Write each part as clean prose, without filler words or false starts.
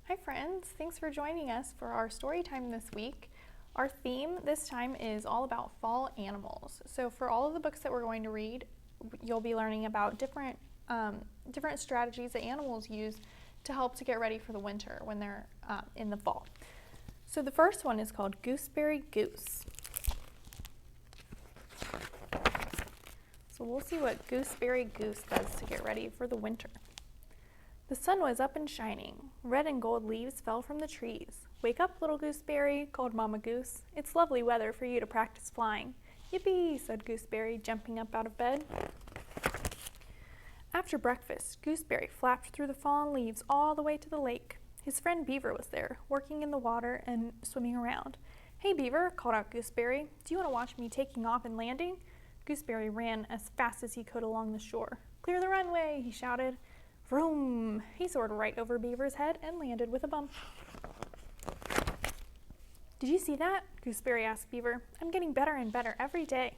Hi friends, thanks for joining us for our story time this week. Our theme this time is all about fall animals. So for all of the books that we're going to read, you'll be learning about different strategies that animals use to help to get ready for the winter when they're in the fall. So the first one is called Gooseberry Goose. So we'll see what Gooseberry Goose does to get ready for the winter. The sun was up and shining. Red and gold leaves fell from the trees. "Wake up, little Gooseberry," called Mama Goose. "It's lovely weather for you to practice flying." "Yippee," said Gooseberry, jumping up out of bed. After breakfast, Gooseberry flapped through the fallen leaves all the way to the lake. His friend Beaver was there, working in the water and swimming around. "Hey, Beaver," called out Gooseberry. "Do you want to watch me taking off and landing?" Gooseberry ran as fast as he could along the shore. "Clear the runway," he shouted. Vroom! He soared right over Beaver's head and landed with a bump. "Did you see that?" Gooseberry asked Beaver. "I'm getting better and better every day."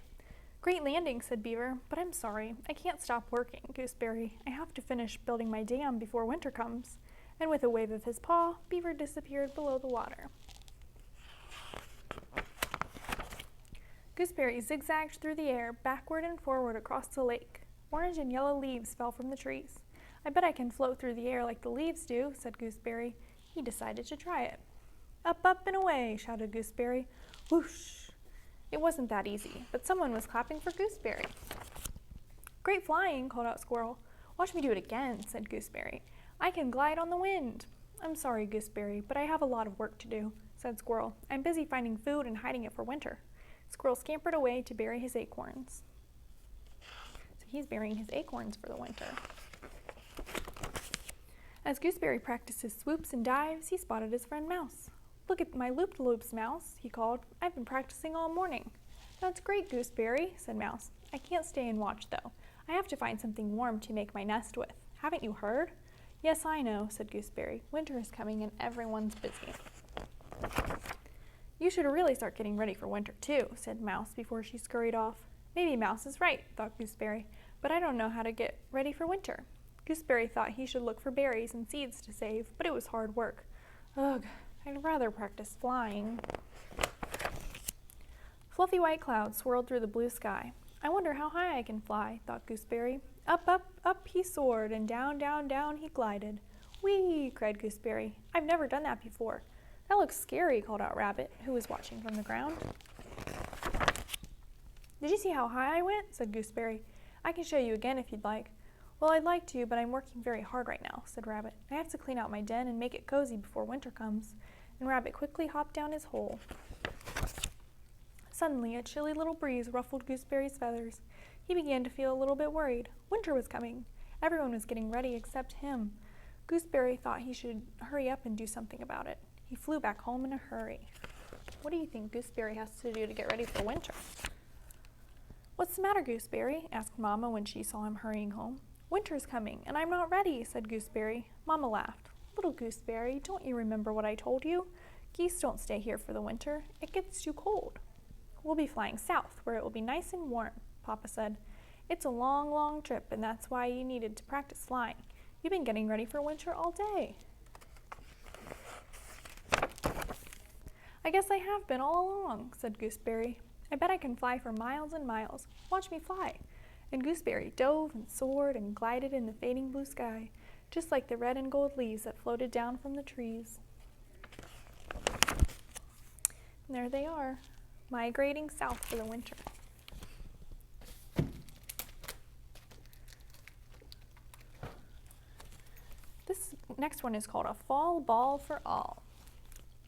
"Great landing," said Beaver, "but I'm sorry. I can't stop working, Gooseberry. I have to finish building my dam before winter comes." And with a wave of his paw, Beaver disappeared below the water. Gooseberry zigzagged through the air, backward and forward across the lake. Orange and yellow leaves fell from the trees. "I bet I can float through the air like the leaves do," said Gooseberry. He decided to try it. "Up, up, and away," shouted Gooseberry. Whoosh! It wasn't that easy, but someone was clapping for Gooseberry. "Great flying," called out Squirrel. "Watch me do it again," said Gooseberry. "I can glide on the wind." "I'm sorry, Gooseberry, but I have a lot of work to do," said Squirrel. "I'm busy finding food and hiding it for winter." Squirrel scampered away to bury his acorns. So he's burying his acorns for the winter. As Gooseberry practiced his swoops and dives, he spotted his friend Mouse. "Look at my loop-de-loops, Mouse," he called. "I've been practicing all morning." "That's great, Gooseberry," said Mouse. "I can't stay and watch, though. I have to find something warm to make my nest with. Haven't you heard?" "Yes, I know," said Gooseberry. "Winter is coming and everyone's busy." "You should really start getting ready for winter, too," said Mouse before she scurried off. "Maybe Mouse is right," thought Gooseberry, "but I don't know how to get ready for winter." Gooseberry thought he should look for berries and seeds to save, but it was hard work. Ugh, I'd rather practice flying. Fluffy white clouds swirled through the blue sky. "I wonder how high I can fly," thought Gooseberry. Up, up, up he soared, and down, down, down he glided. "Whee!" cried Gooseberry. "I've never done that before." "That looks scary," called out Rabbit, who was watching from the ground. "Did you see how high I went?" said Gooseberry. "I can show you again if you'd like." "Well, I'd like to, but I'm working very hard right now," said Rabbit. "I have to clean out my den and make it cozy before winter comes." And Rabbit quickly hopped down his hole. Suddenly, a chilly little breeze ruffled Gooseberry's feathers. He began to feel a little bit worried. Winter was coming. Everyone was getting ready except him. Gooseberry thought he should hurry up and do something about it. He flew back home in a hurry. What do you think Gooseberry has to do to get ready for winter? "What's the matter, Gooseberry?" asked Mama when she saw him hurrying home. "Winter's coming, and I'm not ready," said Gooseberry. Mama laughed. "Little Gooseberry, don't you remember what I told you? Geese don't stay here for the winter. It gets too cold." "We'll be flying south, where it will be nice and warm," Papa said. "It's a long, long trip, and that's why you needed to practice flying. You've been getting ready for winter all day." "I guess I have been all along," said Gooseberry. "I bet I can fly for miles and miles. Watch me fly." And Gooseberry dove and soared and glided in the fading blue sky, just like the red and gold leaves that floated down from the trees. And there they are, migrating south for the winter. This next one is called A Fall Ball for All.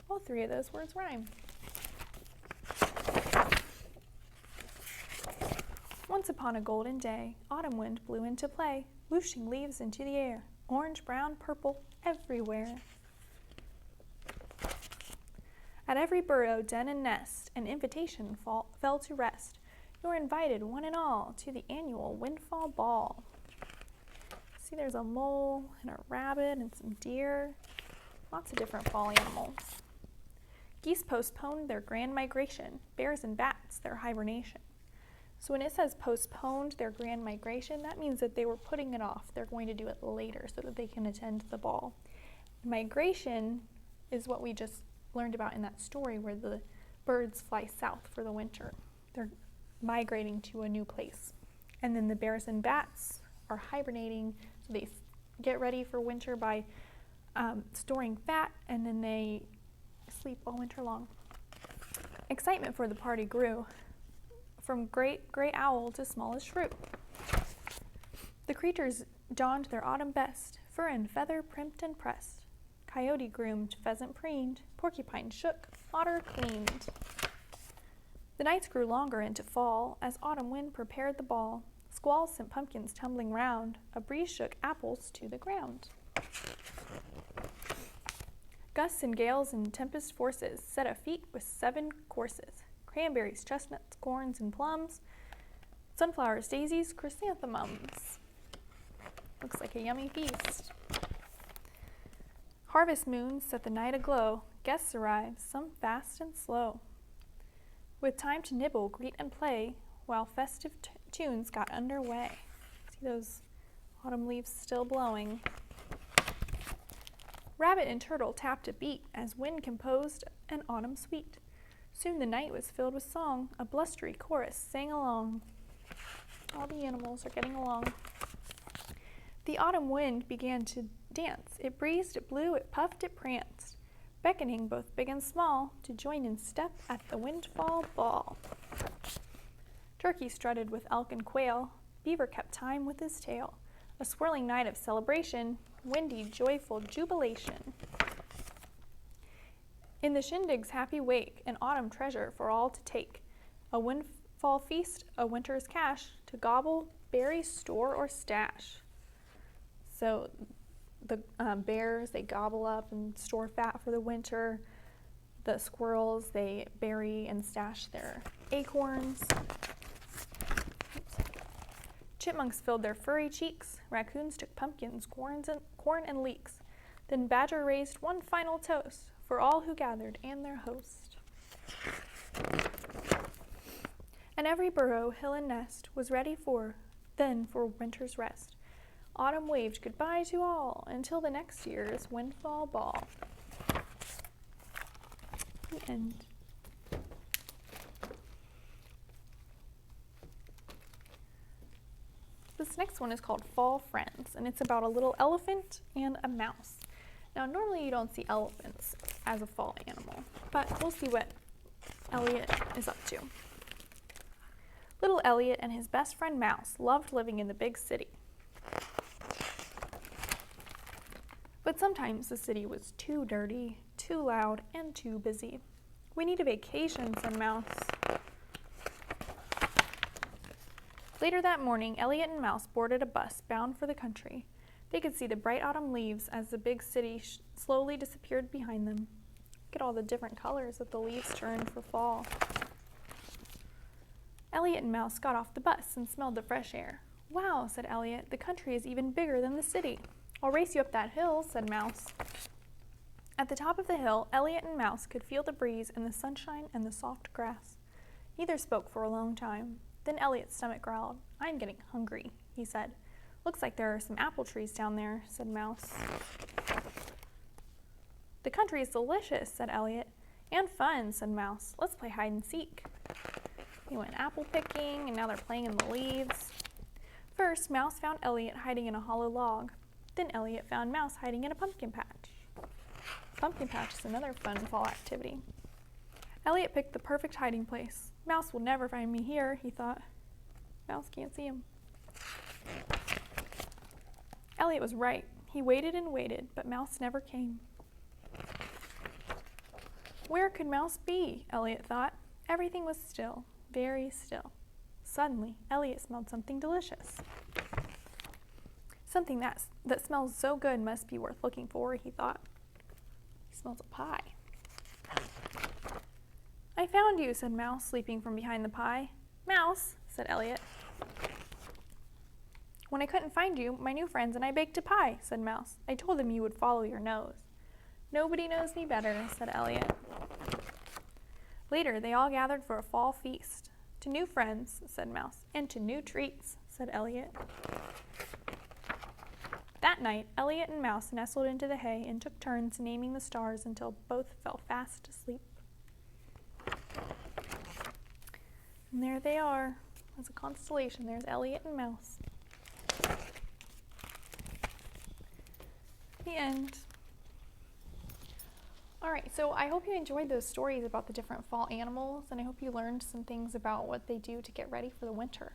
All three of those words rhyme. Once upon a golden day, autumn wind blew into play, whooshing leaves into the air, orange, brown, purple, everywhere. At every burrow, den, and nest, an invitation fell to rest. You're invited, one and all, to the annual Windfall Ball. See, there's a mole and a rabbit and some deer, lots of different fall animals. Geese postponed their grand migration, bears and bats their hibernation. So when it says postponed their grand migration, that means that they were putting it off. They're going to do it later so that they can attend the ball. Migration is what we just learned about in that story where the birds fly south for the winter. They're migrating to a new place. And then the bears and bats are hibernating, so they get ready for winter by storing fat, and then they sleep all winter long. Excitement for the party grew, from great gray owl to smallest shrew. The creatures donned their autumn best, fur and feather primped and pressed. Coyote groomed, pheasant preened, porcupine shook, otter cleaned. The nights grew longer into fall, as autumn wind prepared the ball. Squalls sent pumpkins tumbling round, a breeze shook apples to the ground. Gusts and gales and tempest forces set a feat with 7 courses. Cranberries, chestnuts, corns, and plums, sunflowers, daisies, chrysanthemums. Looks like a yummy feast. Harvest moons set the night aglow. Guests arrive, some fast and slow, with time to nibble, greet, and play, while festive tunes got underway. See those autumn leaves still blowing. Rabbit and turtle tapped a beat as wind composed an autumn sweet. Soon the night was filled with song, a blustery chorus sang along. All the animals are getting along. The autumn wind began to dance. It breezed, it blew, it puffed, it pranced, beckoning both big and small to join in step at the windfall ball. Turkey strutted with elk and quail. Beaver kept time with his tail. A swirling night of celebration, windy, joyful jubilation. In the shindig's happy wake, an autumn treasure for all to take. A windfall feast, a winter's cash, to gobble, bury, store, or stash. So the bears, they gobble up and store fat for the winter. The squirrels, they bury and stash their acorns. Chipmunks filled their furry cheeks. Raccoons took pumpkins, corn, and leeks. Then Badger raised one final toast for all who gathered and their host. And every burrow, hill, and nest was ready for winter's rest. Autumn waved goodbye to all until the next year's windfall ball. The end. This next one is called Fall Friends, and it's about a little elephant and a mouse. Now, normally you don't see elephants as a fall animal, but we'll see what Elliot is up to. Little Elliot and his best friend Mouse loved living in the big city. But sometimes the city was too dirty, too loud, and too busy. We need a vacation, said Mouse. Later that morning, Elliot and Mouse boarded a bus bound for the country. They could see the bright autumn leaves as the big city slowly disappeared behind them. Look at all the different colors that the leaves turned for fall. Elliot and Mouse got off the bus and smelled the fresh air. Wow, said Elliot, the country is even bigger than the city. I'll race you up that hill, said Mouse. At the top of the hill, Elliot and Mouse could feel the breeze and the sunshine and the soft grass. Neither spoke for a long time. Then Elliot's stomach growled. I'm getting hungry, he said. Looks like there are some apple trees down there, said Mouse. The country is delicious, said Elliot. And fun, said Mouse. Let's play hide and seek. They went apple picking, and now they're playing in the leaves. First, Mouse found Elliot hiding in a hollow log. Then Elliot found Mouse hiding in a pumpkin patch. Pumpkin patch is another fun fall activity. Elliot picked the perfect hiding place. Mouse will never find me here, he thought. Mouse can't see him. Elliot was right. He waited and waited, but Mouse never came. Where could Mouse be? Elliot thought. Everything was still, very still. Suddenly, Elliot smelled something delicious. Something that smells so good must be worth looking for, he thought. He smells a pie. I found you, said Mouse, leaping from behind the pie. Mouse, said Elliot. When I couldn't find you, my new friends and I baked a pie, said Mouse. I told them you would follow your nose. Nobody knows me better, said Elliot. Later, they all gathered for a fall feast. To new friends, said Mouse, and to new treats, said Elliot. That night, Elliot and Mouse nestled into the hay and took turns naming the stars until both fell fast asleep. And there they are, as a constellation. There's Elliot and Mouse. The end. Alright, so I hope you enjoyed those stories about the different fall animals, and I hope you learned some things about what they do to get ready for the winter.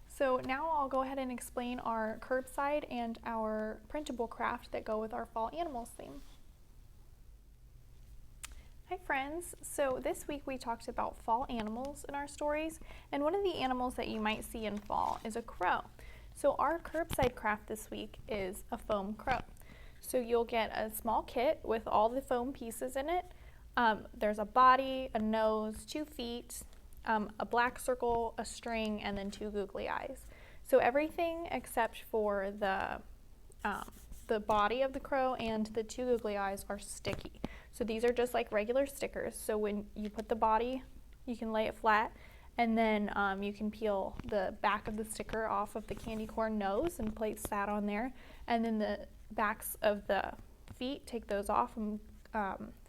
So now I'll go ahead and explain our curbside and our printable craft that go with our fall animals theme. Hi friends, so this week we talked about fall animals in our stories, and one of the animals that you might see in fall is a crow. So our curbside craft this week is a foam crow. So you'll get a small kit with all the foam pieces in it. There's a body, a nose, 2 feet, a black circle, a string, and then 2 googly eyes. So everything except for the body of the crow and the 2 googly eyes are sticky. So these are just like regular stickers. So when you put the body, you can lay it flat, and then you can peel the back of the sticker off of the candy corn nose and place that on there. And then the backs of the feet, take those off and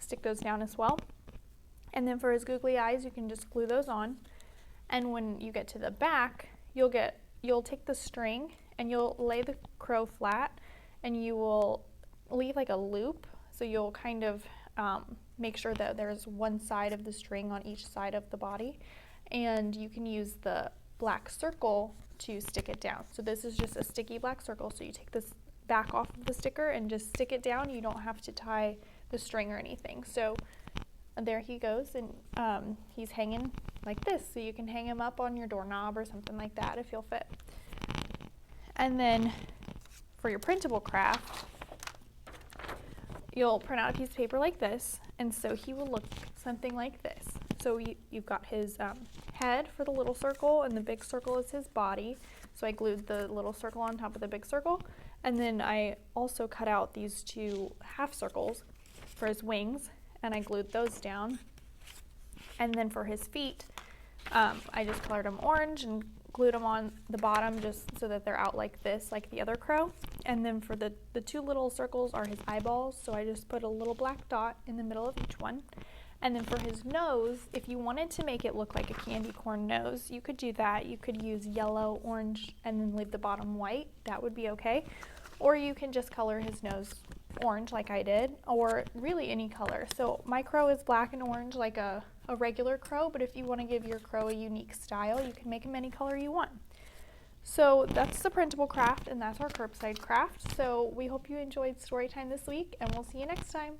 stick those down as well. And then for his googly eyes, you can just glue those on. And when you get to the back, you'll take the string and you'll lay the crow flat, and you will leave like a loop. So you'll kind of make sure that there's one side of the string on each side of the body, and you can use the black circle to stick it down. So this is just a sticky black circle, so you take this back off of the sticker and just stick it down. You don't have to tie the string or anything. So there he goes, and he's hanging like this, so you can hang him up on your doorknob or something like that if you'll fit. And then for your printable craft, you'll print out a piece of paper like this, and so he will look something like this. So you've got his head for the little circle, and the big circle is his body. So I glued the little circle on top of the big circle, and then I also cut out these 2 half circles for his wings, and I glued those down. And then for his feet, I just colored them orange and glued them on the bottom just so that they're out like this, like the other crow. And then for the 2 little circles are his eyeballs, so I just put a little black dot in the middle of each one. And then for his nose, if you wanted to make it look like a candy corn nose, you could do that. You could use yellow, orange, and then leave the bottom white. That would be okay. Or you can just color his nose orange like I did, or really any color. So my crow is black and orange like a regular crow, but if you want to give your crow a unique style, you can make him any color you want. So that's the printable craft, and that's our curbside craft. So we hope you enjoyed story time this week, and we'll see you next time.